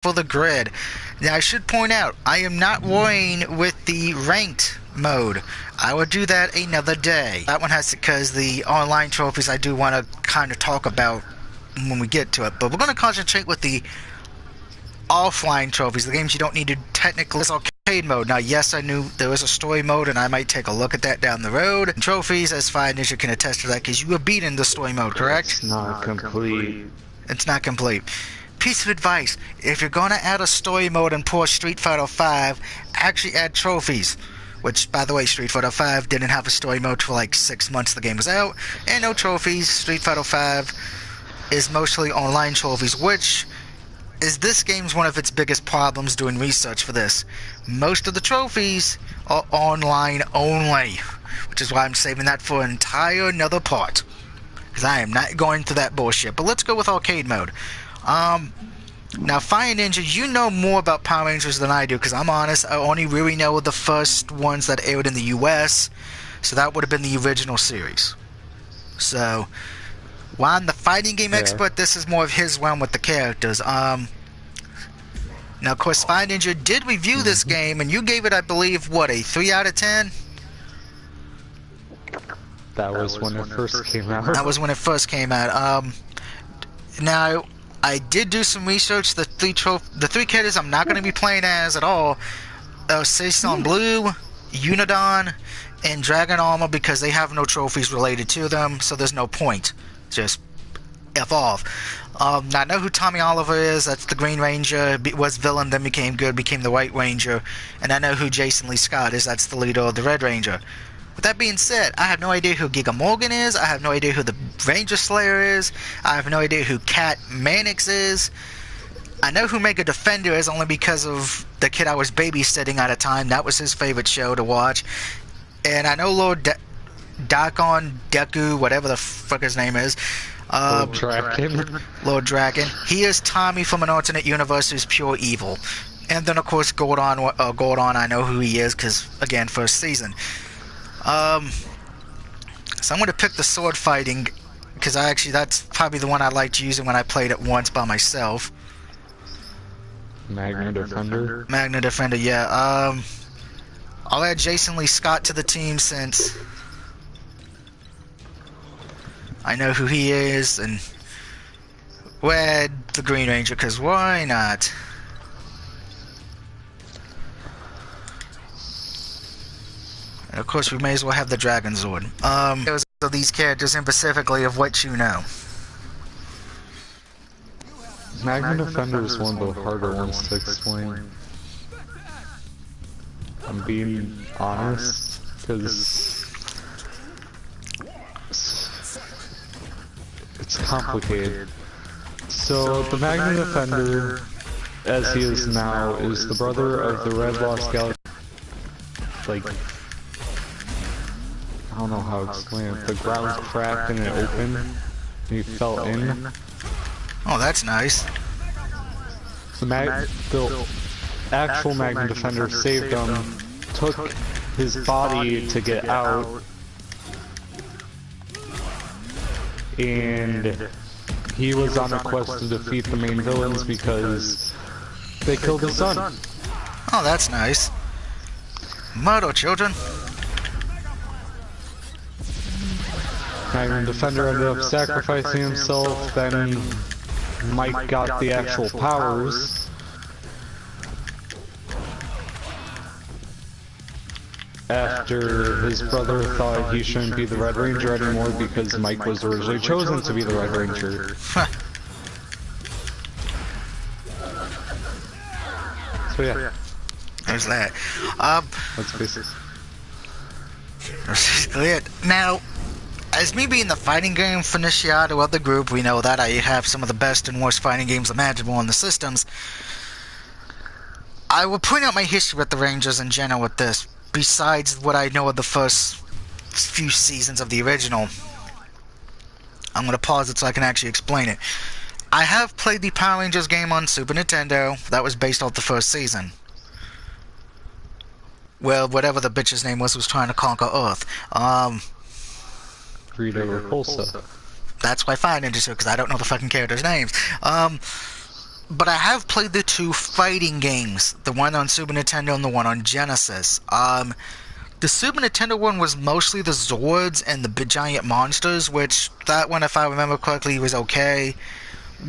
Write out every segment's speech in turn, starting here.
for the grid. Now, I should point out, I am not worrying with the ranked mode. I will do that another day. That one has to, because the online trophies I do want to kind of talk about when we get to it. But we're going to concentrate with the offline trophies, the games you don't need to technically. It's arcade mode. Now, yes, I knew there was a story mode, and I might take a look at that down the road. And trophies, as fine as you can attest to that, because you were beaten the story mode, correct? It's not complete. It's not complete. Piece of advice, if you're going to add a story mode and pour Street Fighter V, actually add trophies. Which, by the way, Street Fighter V didn't have a story mode for like 6 months the game was out. And no trophies. Street Fighter V is mostly online trophies, which is this game's one of its biggest problems doing research for this. Most of the trophies are online only, which is why I'm saving that for an entire another part. Because I am not going through that bullshit. But let's go with arcade mode. Now, Fire Ninja, you know more about Power Rangers than I do, because I'm honest, I only really know the first ones that aired in the US, so that would have been the original series. So, while I'm the fighting game expert, this is more of his realm with the characters. Now, of course, Fire Ninja did review this game, and you gave it, I believe, what, a 3 out of 10? That was when it first came out. That was when it first came out. Now, I did do some research. The three characters I'm not going to be playing as at all are Saison Blue, Unidon, and Dragon Armor, because they have no trophies related to them, so there's no point. Just F off. Now, I know who Tommy Oliver is. That's the Green Ranger. Was villain, then became good, became the White Ranger. And I know who Jason Lee Scott is. That's the leader of the Red Ranger. With that being said, I have no idea who Giga Morgan is. I have no idea who the Ranger Slayer is. I have no idea who Cat Mannix is. I know who Mega Defender is only because of the kid I was babysitting at a time. That was his favorite show to watch. And I know Lord Dakon, Deku, whatever the fuck his name is. Lord Draken. Lord Draken. He is Tommy from an alternate universe who's pure evil. And then, of course, Gordon, I know who he is because, again, first season. So I'm going to pick the sword fighting, because that's probably the one I liked using when I played it once by myself. Magna Defender? Magna Defender, yeah. I'll add Jason Lee Scott to the team since I know who he is, and we'll add the Green Ranger, because why not? And of course, we may as well have the Dragon Zord. Of these characters, and specifically of what you know. Magna Defender is one of the harder ones to explain. I'm being honest, because it's complicated. So, the Magna Defender, as he is now, is the brother of the Red Lost Galaxy. Like, I don't know how to explain it. The ground cracked and it opened, and he fell in. Oh, that's nice. The actual Magna Defender saved him, took his body to get out, and he was on a quest to defeat the main villains because they killed his son. Oh, that's nice. Murder, children. Magna Defender ended up sacrificing himself, then Mike got the actual powers. After his brother thought he shouldn't be the Red Ranger anymore because Mike was originally chosen to be the Red Ranger. So yeah. There's that. That's basically it. Now, as me being the fighting game aficionado of the group, we know that I have some of the best and worst fighting games imaginable on the systems. I will point out my history with the Rangers in general with this, besides what I know of the first few seasons of the original. I'm going to pause it so I can actually explain it. I have played the Power Rangers game on Super Nintendo. That was based off the first season. Well, whatever the bitch's name was trying to conquer Earth. Rita Repulsa. That's why Fire Ninja, because I don't know the fucking characters' names. But I have played the two fighting games, the one on Super Nintendo and the one on Genesis. The Super Nintendo one was mostly the Zords and the big giant monsters, which that one, if I remember correctly, was okay.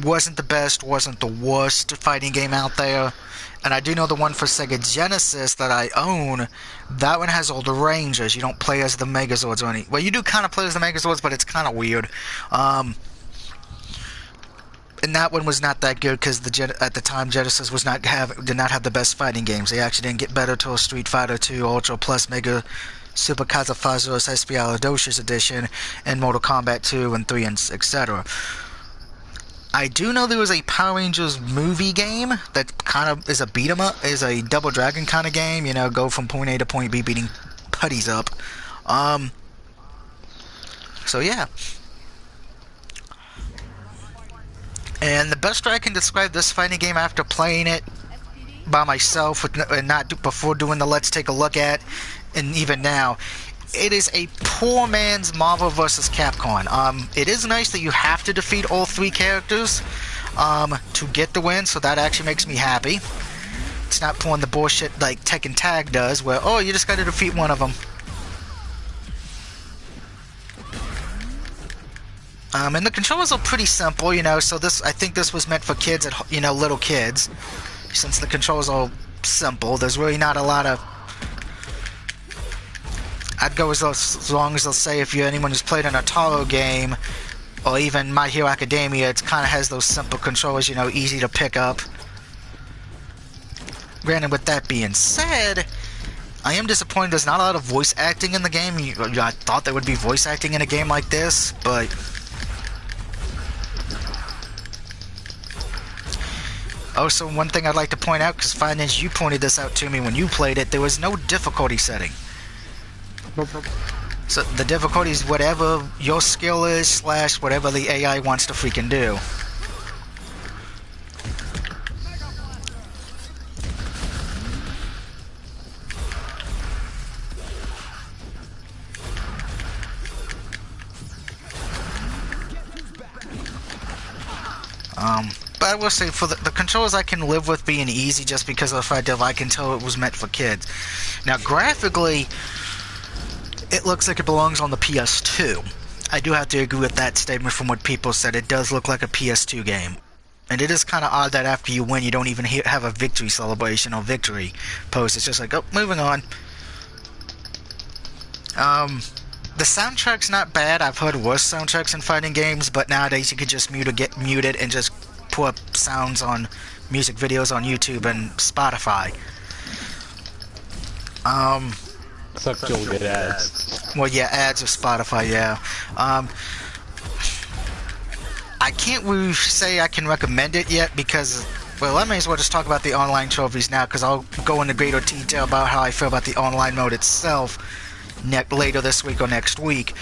Wasn't the best, wasn't the worst fighting game out there. And I do know the one for Sega Genesis that I own, that one has all the Rangers. You don't play as the Megazords or any... Well, you do kind of play as the Megazords, but it's kind of weird. And that one was not that good because at the time Genesis did not have the best fighting games. They actually didn't get better till Street Fighter 2 Ultra Plus Mega Super Kazafazos Espialidocious Edition and Mortal Kombat 2 and 3 and etc. I do know there was a Power Rangers movie game that kind of is a beat 'em up, is a Double Dragon kind of game. You know, go from point A to point B, beating putties up. So yeah. And the best way I can describe this fighting game after playing it by myself and not before doing the Let's Take a Look at, and even now, it is a poor man's Marvel vs. Capcom. It is nice that you have to defeat all three characters to get the win, so that actually makes me happy. It's not pulling the bullshit like Tekken Tag does, where, oh, you just got to defeat one of them. And the controls are pretty simple, you know, so I think this was meant for kids, little kids. Since the controls are simple, there's really not a lot of... I'd go as long as they'll say if you're anyone who's played an Ataro game, or even My Hero Academia, it kind of has those simple controls, you know, easy to pick up. Granted, with that being said, I am disappointed there's not a lot of voice acting in the game. I thought there would be voice acting in a game like this, but... Also, one thing I'd like to point out, because Finance, you pointed this out to me when you played it, there was no difficulty setting. So the difficulty is whatever your skill is, / whatever the AI wants to freaking do. But I will say, for the controls I can live with being easy just because of the fact that I can tell it was meant for kids. Now, graphically, it looks like it belongs on the PS2. I do have to agree with that statement from what people said. It does look like a PS2 game. And it is kind of odd that after you win, you don't even have a victory celebration or victory post. It's just like, oh, moving on. The soundtrack's not bad. I've heard worse soundtracks in fighting games, but nowadays you could just get muted and just pull up sounds on music videos on YouTube and Spotify. Except you'll get ads. Well, yeah, ads of Spotify, yeah. I can't really say I can recommend it yet because, well, I may as well just talk about the online trophies now because I'll go into greater detail about how I feel about the online mode itself later this week or next week.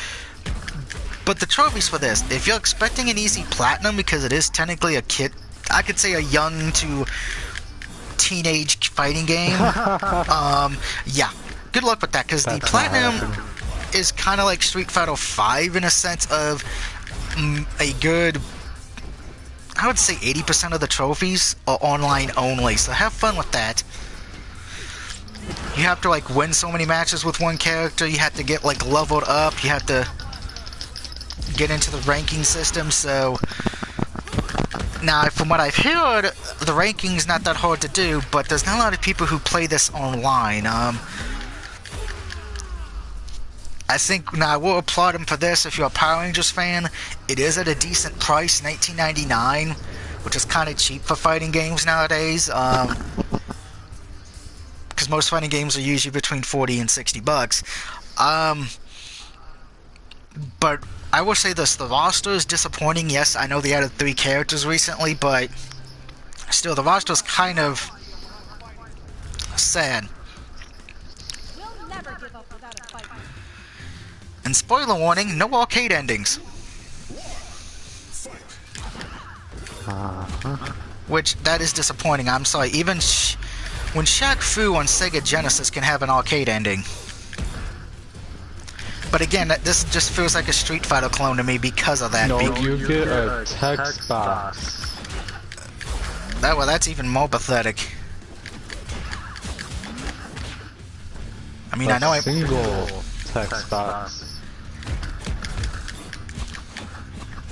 But the trophies for this, if you're expecting an easy platinum, because it is technically I could say a young to teenage fighting game, yeah, good luck with that, because the platinum is kind of like Street Fighter 5 in a sense of a good, I would say 80% of the trophies are online only, so have fun with that. You have to like win so many matches with one character, you have to get like leveled up, you have to get into the ranking system, so now from what I've heard, the ranking's not that hard to do, but there's not a lot of people who play this online. I think, now I will applaud him for this if you're a Power Rangers fan. It is at a decent price, $19.99, which is kind of cheap for fighting games nowadays, because most fighting games are usually between $40 and $60. But I will say this, the roster is disappointing. Yes, I know they added 3 characters recently, but still, the roster is kind of sad. And spoiler warning, no arcade endings. Which, that is disappointing, I'm sorry. Even when Shaq Fu on Sega Genesis can have an arcade ending. But again, this just feels like a Street Fighter clone to me because of that. No, you get a text box. Well, that's even more pathetic. I mean, I know I... Single text box.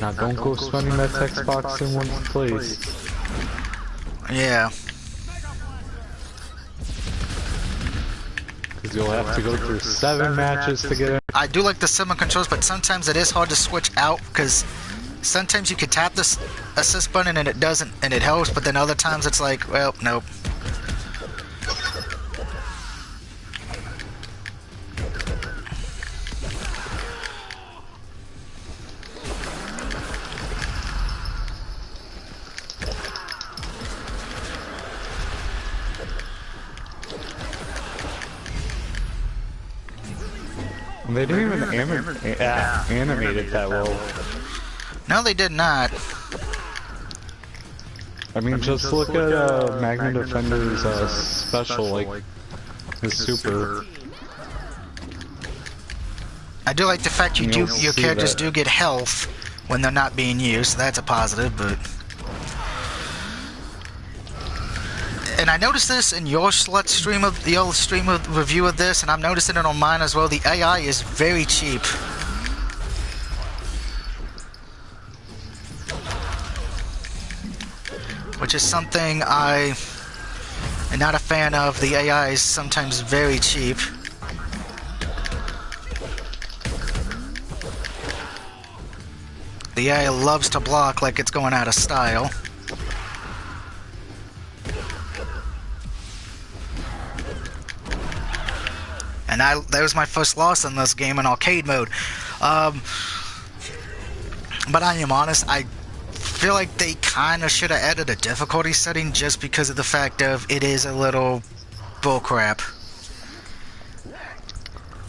Now don't go spending that text box in one place. Yeah. Because you'll have to go through 7 matches to get it. I do like the similar controls, but sometimes it is hard to switch out because sometimes you can tap this assist button and it doesn't, and it helps, but then other times it's like, well, nope. They didn't even animate it that well. No, they did not. I mean, just look at Magna Defender's special, like his super. I do like the fact your characters do get health when they're not being used. That's a positive, but... And I noticed this in your stream of review of this, and I'm noticing it on mine as well. The AI is very cheap. Which is something I am not a fan of. The AI is sometimes very cheap. The AI loves to block like it's going out of style. And that was my first loss in this game in arcade mode. But I am honest, I feel like they kind of should have added a difficulty setting just because of the fact of it is a little bullcrap.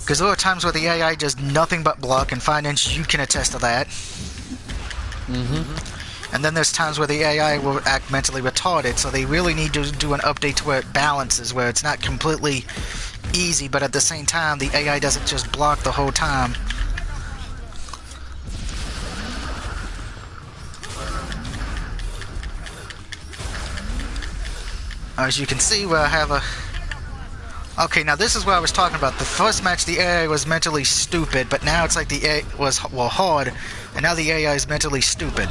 Because there are times where the AI does nothing but block, and Finance, you can attest to that. And then there's times where the AI will act mentally retarded, so they really need to do an update to where it balances, where it's not completely easy, but at the same time, the AI doesn't just block the whole time. As you can see, where I have a... Okay, now this is what I was talking about. The first match, the AI was mentally stupid, but now it's like the AI was, well, hard, and now the AI is mentally stupid.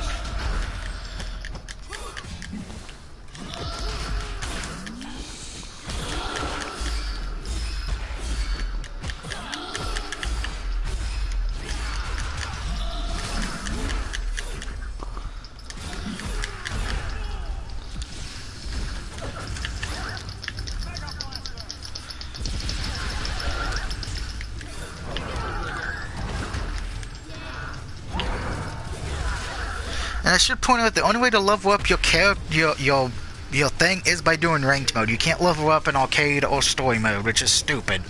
And I should point out, the only way to level up your your thing is by doing ranked mode. You can't level up in arcade or story mode, which is stupid.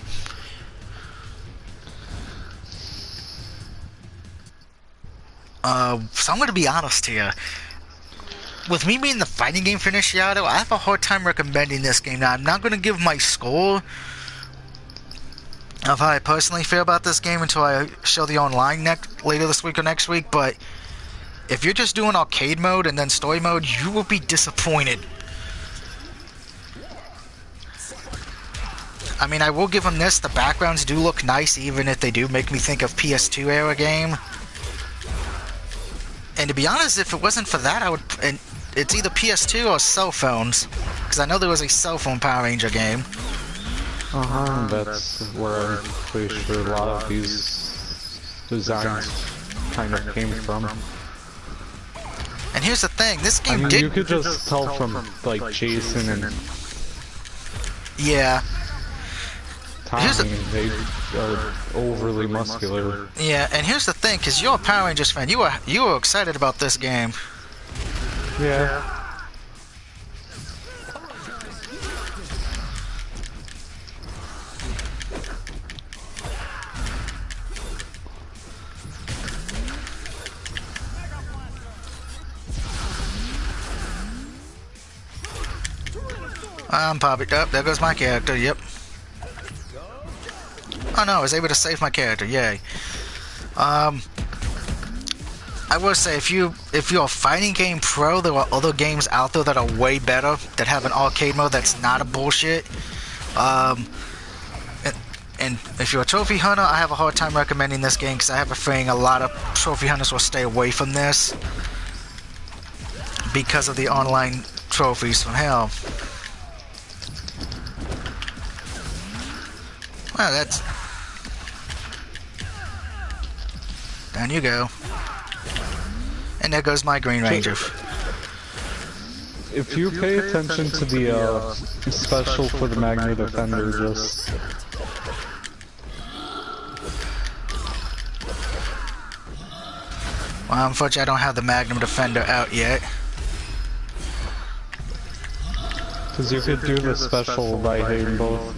So I'm gonna be honest here. With me being the fighting game aficionado, I have a hard time recommending this game. Now, I'm not gonna give my score of how I personally feel about this game until I show the online later this week or next week, but if you're just doing arcade mode and then story mode, you will be disappointed. I mean, I will give them this. The backgrounds do look nice, even if they do make me think of PS2 era game. And to be honest, if it wasn't for that, I would... And it's either PS2 or cell phones. Because I know there was a cell phone Power Ranger game. That's where I'm pretty sure a lot of these designs kind of came from. And here's the thing, this game you could just tell from, like, Jason and... Yeah. Tommy, they are overly muscular. Yeah, and here's the thing, because you're a Power Rangers fan, you were excited about this game. Yeah. I'm popping up. There goes my character. Yep. Oh no, I was able to save my character. Yay. I will say, if you're a fighting game pro, there are other games out there that are way better, that have an arcade mode that's not a bullshit. And if you're a trophy hunter, I have a hard time recommending this game because I have a feeling a lot of trophy hunters will stay away from this because of the online trophies from hell. Well, that's... Down you go. And there goes my Green Ranger. If you pay attention to the special for the Magna Defender, just... Well, unfortunately I don't have the Magnum Defender out yet. Because you could do the special by hitting both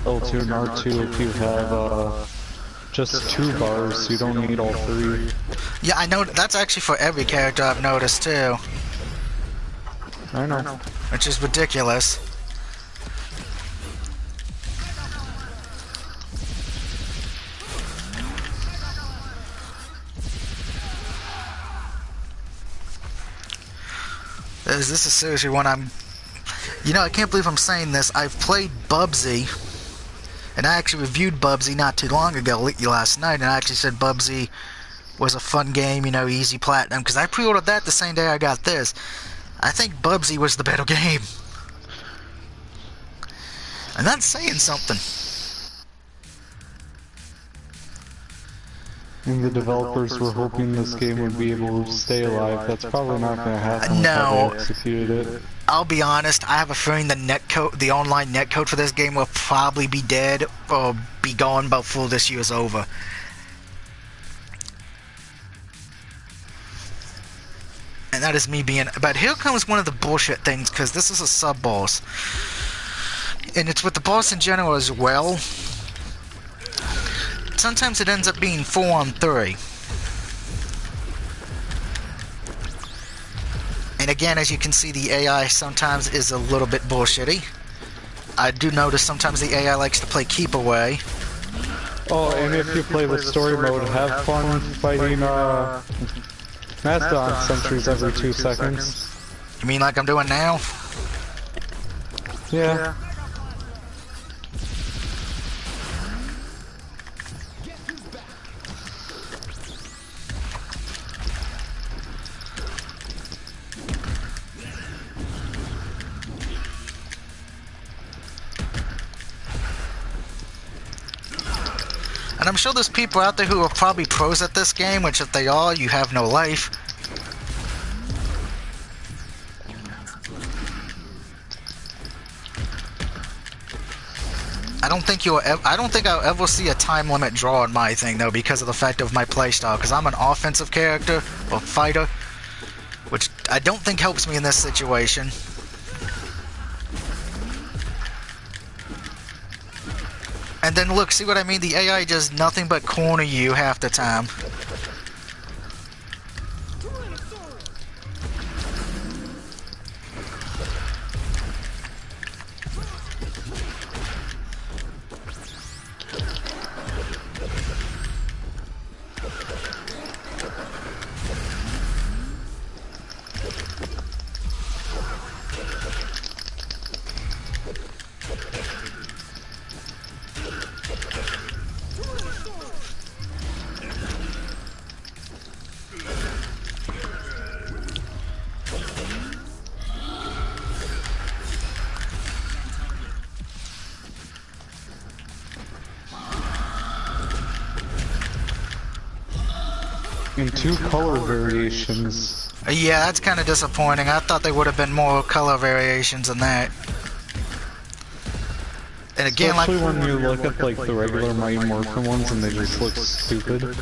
L2 and R2 if you have just 2 bars, you don't need all 3. Yeah, I know, that's actually for every character I've noticed too. I know. Which is ridiculous. This is seriously one I'm... You know, I can't believe I'm saying this. I've played Bubsy, and I actually reviewed Bubsy not too long ago, last night, and I actually said Bubsy was a fun game, you know, easy platinum, because I pre-ordered that the same day I got this. I think Bubsy was the better game. And that's saying something. And the developers were hoping this game would be able to stay alive. That's probably not going to happen with how they executed it. I'll be honest, I have a feeling the online netcode for this game will probably be dead or be gone before this year's over. And that is me being... But here comes one of the bullshit things, because this is a sub-boss. And it's with the boss in general as well. Sometimes it ends up being 4-on-3. And again, as you can see, the AI sometimes is a little bit bullshitty. I do notice sometimes the AI likes to play keep away. Oh, and if you play the story mode, have fun fighting Mastodon sentries every 2 seconds. You mean like I'm doing now? Yeah. And I'm sure there's people out there who are probably pros at this game, which if they are, you have no life. I don't think I'll ever see a time limit draw on my thing though, because of the fact of my playstyle, because I'm an offensive character or fighter, which I don't think helps me in this situation. And then look, see what I mean? The AI does nothing but corner you half the time. And 2 color variations. Yeah, that's kind of disappointing. I thought there would have been more color variations than that. And again, especially when you look at like the regular Mighty Morphin ones and they just look stupid.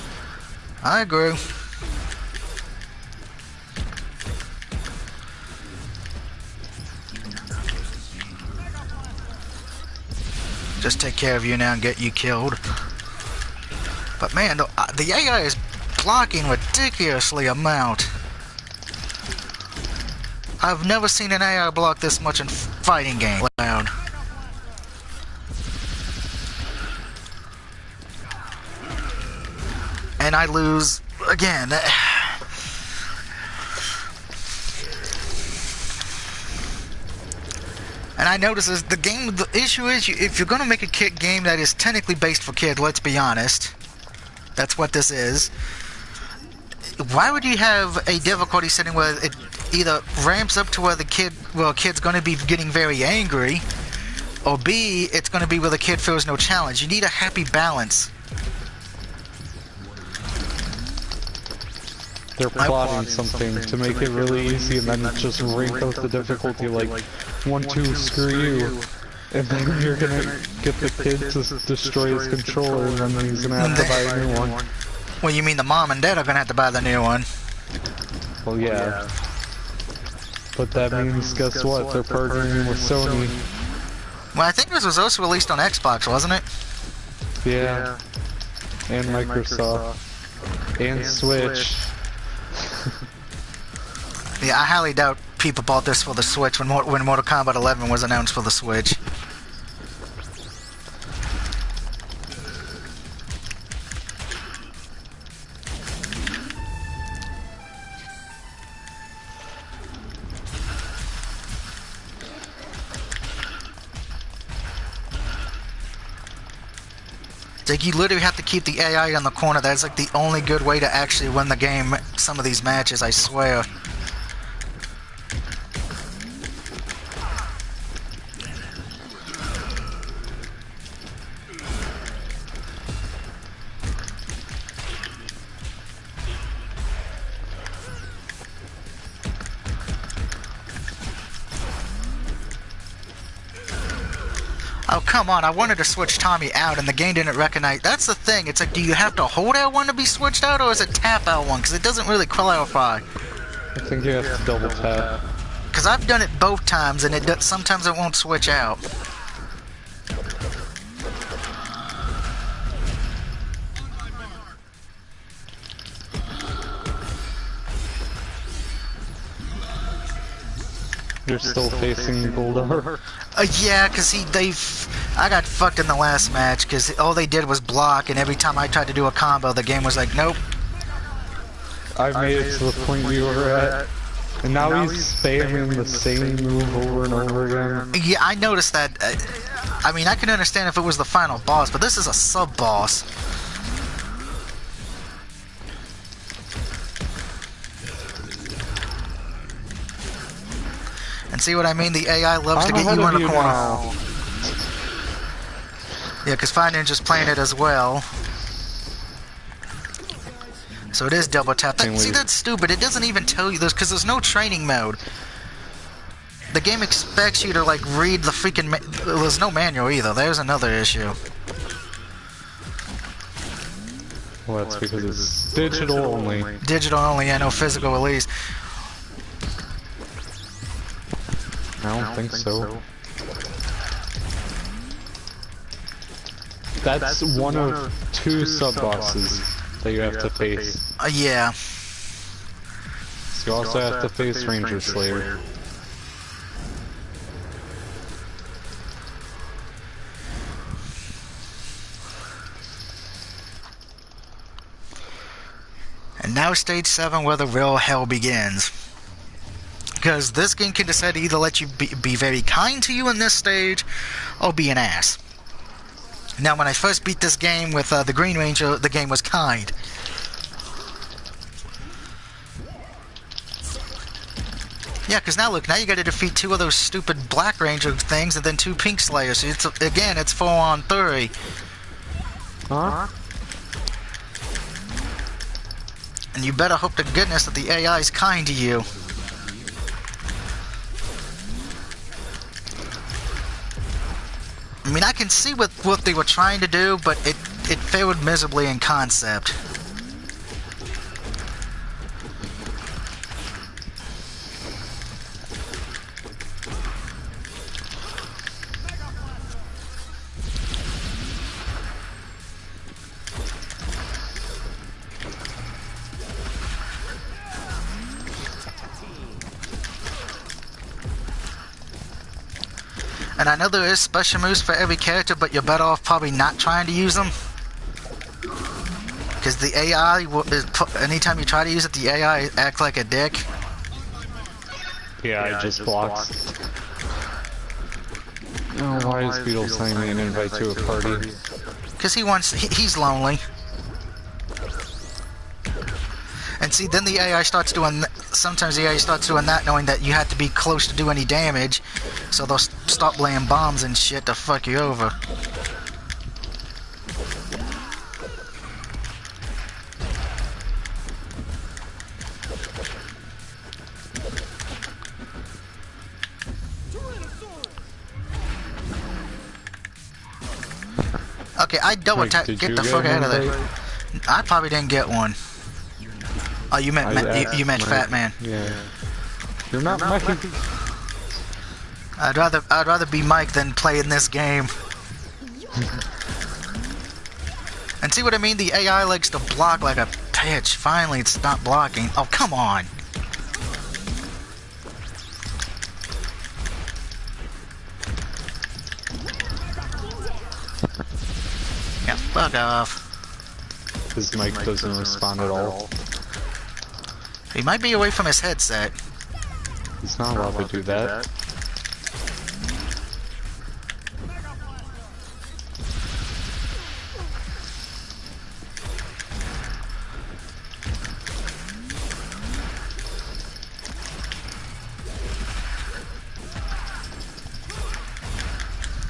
I agree. Just take care of you now and get you killed. But man, the AI is blocking ridiculously amount. I've never seen an AI block this much in fighting game. Loud. And I lose again. And I notice is the game. The issue is, if you're gonna make a kid game that is technically based for kids, let's be honest, that's what this is. Why would you have a difficulty setting where it either ramps up to where a kid's gonna be getting very angry, or B, it's gonna be where the kid feels no challenge. You need a happy balance. They're plotting something to make it really easy, and then just rank out the difficulty like 1, 2, screw you. And then you're gonna get the kid to destroy his controller, and then he's gonna have to buy a new one. Well, you mean the mom and dad are gonna have to buy the new one? Well, yeah. But that means, guess what? They're partnering with Sony. Well, I think this was also released on Xbox, wasn't it? Yeah. And Microsoft. And Switch. Yeah, I highly doubt people bought this for the Switch when Mortal Kombat 11 was announced for the Switch. Like, you literally have to keep the AI on the corner. That's like the only good way to actually win the game. Some of these matches, I swear. Oh, come on, I wanted to switch Tommy out and the game didn't recognize... That's the thing, it's like, do you have to hold L1 to be switched out, or is it tap L1? Because it doesn't really clarify. I think you have to double tap. Because I've done it both times, and sometimes it won't switch out. You're still facing Goldar? Yeah, because I got fucked in the last match, because all they did was block, and every time I tried to do a combo, the game was like, nope. I made it to the point you were at, and now he's spamming the same move over and over again. Yeah, I noticed that. I mean, I can understand if it was the final boss, but this is a sub-boss. And see what I mean? The AI loves to get you in a corner. Yeah, because Fire Ninja's playing it as well. So it is double tap. See, that's stupid. It doesn't even tell you this because there's no training mode. The game expects you to, like, read the freaking... There's no manual either. There's another issue. Well, that's because it's digital only. Digital only, yeah, no physical release. I don't think so. That's one of 2 sub-bosses that you have to face. Yeah. So you also have to face Ranger Slayer. And now stage 7 where the real hell begins. Because this game can decide to either let you be very kind to you in this stage, or be an ass. Now, when I first beat this game with the Green Ranger, the game was kind. Yeah, because now look, now you got to defeat 2 of those stupid Black Ranger things, and then 2 Pink Slayers. So it's 4 on 3. Huh? And you better hope to goodness that the AI is kind to you. I mean, I can see what they were trying to do, but it failed miserably in concept. And I know there is special moves for every character, but you're better off probably not trying to use them. Because the AI, anytime you try to use it, the AI acts like a dick. Yeah, it just blocks. Oh, why is Beetle sending me an invite to a party? Because he's lonely. And see, then the AI starts doing, sometimes the AI starts doing that knowing that you have to be close to do any damage, so they'll stop laying bombs and shit to fuck you over. Okay, I double tap. Get the fuck out of there. I probably didn't get one. Oh, you meant you meant Fat Man. Yeah. You're not Mike. I'd rather be Mike than play in this game. And see what I mean? The AI likes to block like a bitch. Finally, it's not blocking. Oh, come on. Yeah, fuck off. His mic doesn't respond at all. He might be away from his headset. He's not allowed to do that.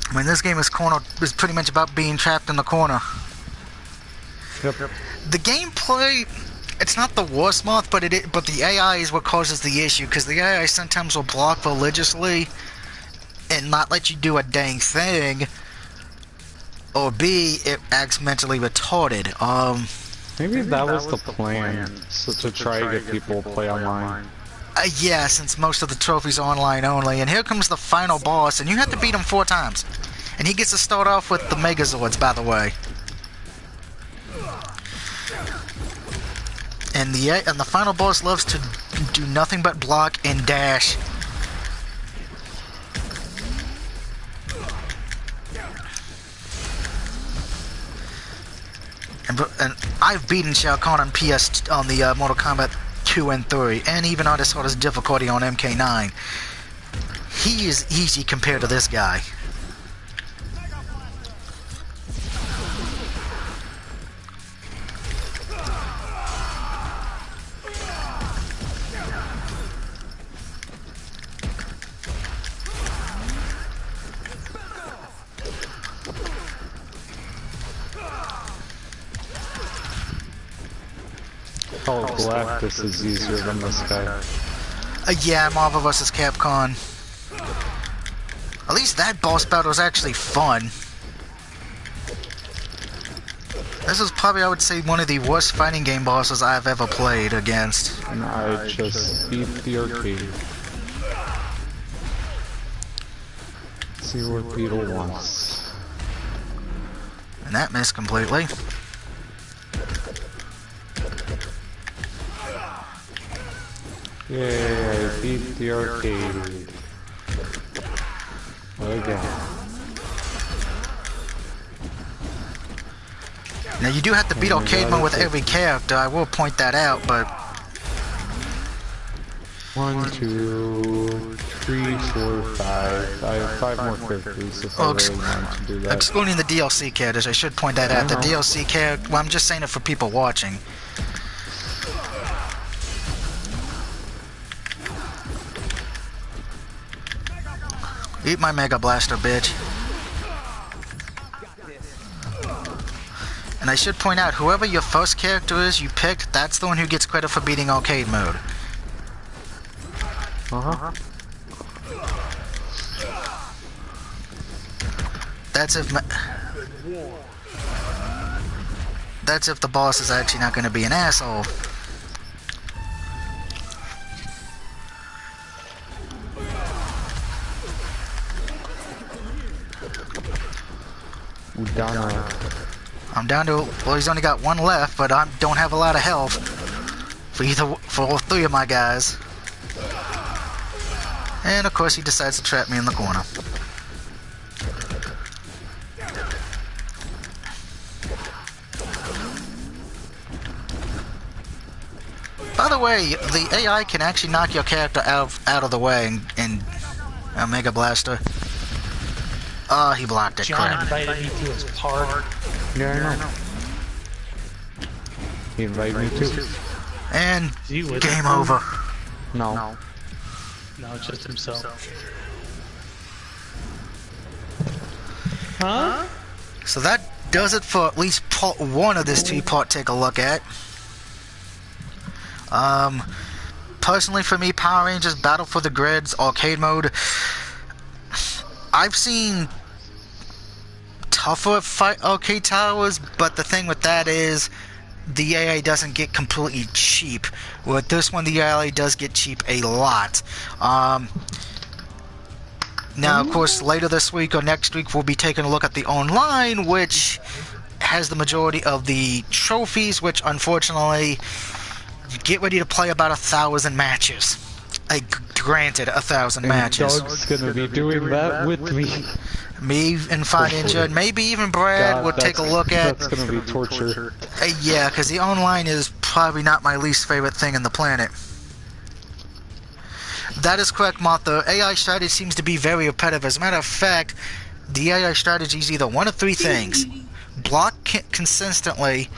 I mean, this game is pretty much about being trapped in the corner. Yep. The gameplay, it's not the worst moth, but the AI is what causes the issue, because the AI sometimes will block religiously and not let you do a dang thing, or B, it acts mentally retarded. Maybe that was the plan, so to try to get people to play online. Yeah, since most of the trophies are online only. And here comes the final boss, and you have to beat him 4 times. And he gets to start off with the Megazords, by the way. And the final boss loves to do nothing but block and dash. And I've beaten Shao Kahn on the Mortal Kombat 2 and 3, and even on his hardest difficulty on MK9. He is easy compared to this guy. Oh, Galactus is easier than this guy. Yeah, Marvel vs. Capcom. At least that boss battle was actually fun. This is probably, I would say, one of the worst fighting game bosses I've ever played against. And I just beat the arcade. See what Beetle wants. And that missed completely. Yay, I beat the arcade. Again. Now you do have to beat arcade mode with every character, I will point that out, but... 1, 2, 3, 4, 5. I have 5 more characters if I really want to do that. Excluding the DLC characters, I should point that out. The DLC character, well, I'm just saying it for people watching. Eat my Mega Blaster, bitch. And I should point out, whoever your first character is you picked, that's the one who gets credit for beating arcade mode. That's if the boss is actually not going to be an asshole. I'm down to, well, he's only got 1 left, but I don't have a lot of health for all 3 of my guys. And of course he decides to trap me in the corner. By the way, the AI can actually knock your character out of the way in Mega Blaster. Oh, he blocked it. John Crap. invited me to his party. Yeah, I know. He invited me too. And Is he with game him? over. No. No, just himself. Huh? So that does it for at least part 1 of this 2-part take a look at. Personally for me, Power Rangers Battle for the Grids arcade mode, I've seen tougher fight arcade towers, but the thing with that is the AI doesn't get completely cheap. With this one, the AI does get cheap a lot. Now, of course, later this week or next week, we'll be taking a look at the online, which has the majority of the trophies, which unfortunately, get ready to play about 1,000 matches. Granted, 1,000 matches. Doug's gonna be doing that with me. Me and Fine Ninja, and maybe even Brad will take a look at. That's gonna be torture. Yeah, because the online is probably not my least favorite thing in the planet. That is correct, Martha. AI strategy seems to be very repetitive. As a matter of fact, the AI strategy is either one of 3 things. Block consistently,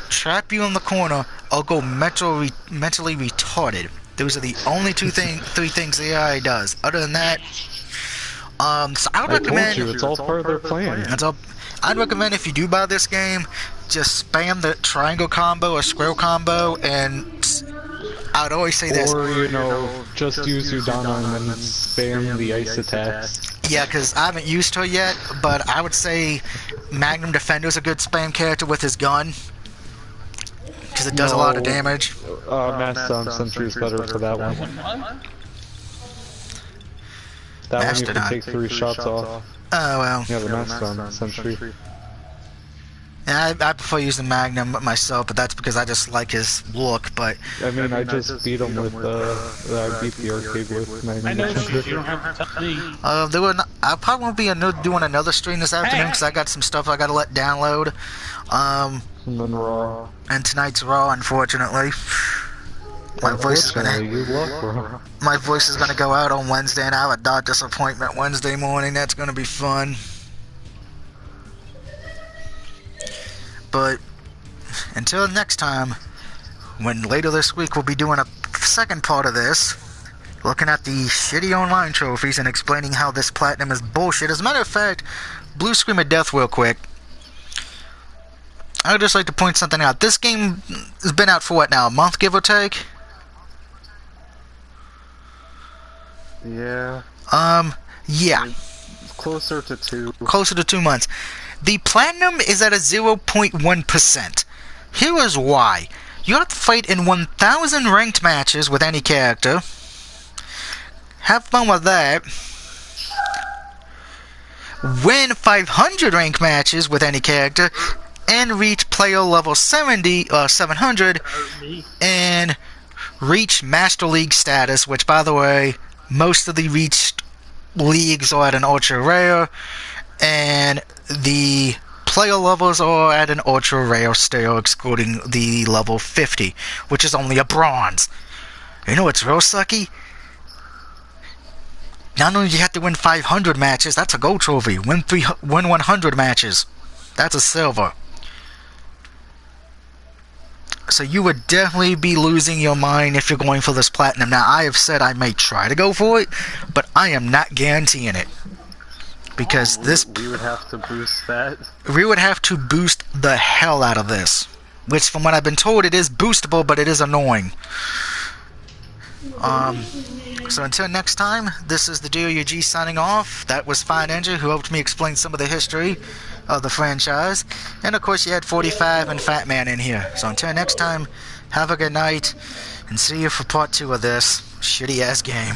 trap you in the corner, or go mentally retarded. Those are the only 3 things the AI does. Other than that, so I would recommend... told you, it's all part of their plan. I'd recommend if you do buy this game, just spam the triangle combo or square combo, and I'd always say this. Or, you know, just use Udana and then spam the ice attacks. Yeah, because I haven't used her yet, but I would say Magnum Defender's a good spam character with his gun. Because it does a lot of damage. Mastodon Sentry is better for that one. That one you can take 3 shots off. Oh, well. Yeah, the Mastodon Sentry. Yeah, I prefer using Magnum myself, but that's because I just like his look, but... I mean, I just beat him with, I beat the arcade with I Magnum know Defender. you don't have to tell me. I probably won't be doing another stream this afternoon, because I got some stuff I gotta let download. And then Raw. And tonight's Raw, unfortunately. My voice is gonna go out on Wednesday, and I have a doctor's appointment Wednesday morning. That's gonna be fun. But until next time, when later this week we'll be doing a second part of this, looking at the shitty online trophies and explaining how this platinum is bullshit. As a matter of fact, Blue Scream of Death real quick. I would just like to point something out. This game has been out for what now, a month give or take? Yeah. Yeah. Closer to 2. Closer to 2 months. The platinum is at a 0.1%. Here is why. You have to fight in 1,000 ranked matches with any character. Have fun with that. Win 500 ranked matches with any character. And reach player level 700. And reach Master League status, which, by the way, most of the reached leagues are at an ultra rare. And the player levels are at an ultra rare still, excluding the level 50, which is only a bronze. You know what's real sucky? Not only do you have to win 500 matches, that's a gold trophy. Win 100 matches, that's a silver. So you would definitely be losing your mind if you're going for this platinum. Now, I have said I may try to go for it, but I am not guaranteeing it. Because We would have to boost that. We would have to boost the hell out of this. Which, from what I've been told, it is boostable, but it is annoying. So until next time, this is the DOUG signing off. That was Fine Ninja, who helped me explain some of the history of the franchise. And of course, you had 45 and Fat Man in here. So until next time, have a good night, and see you for part 2 of this shitty-ass game.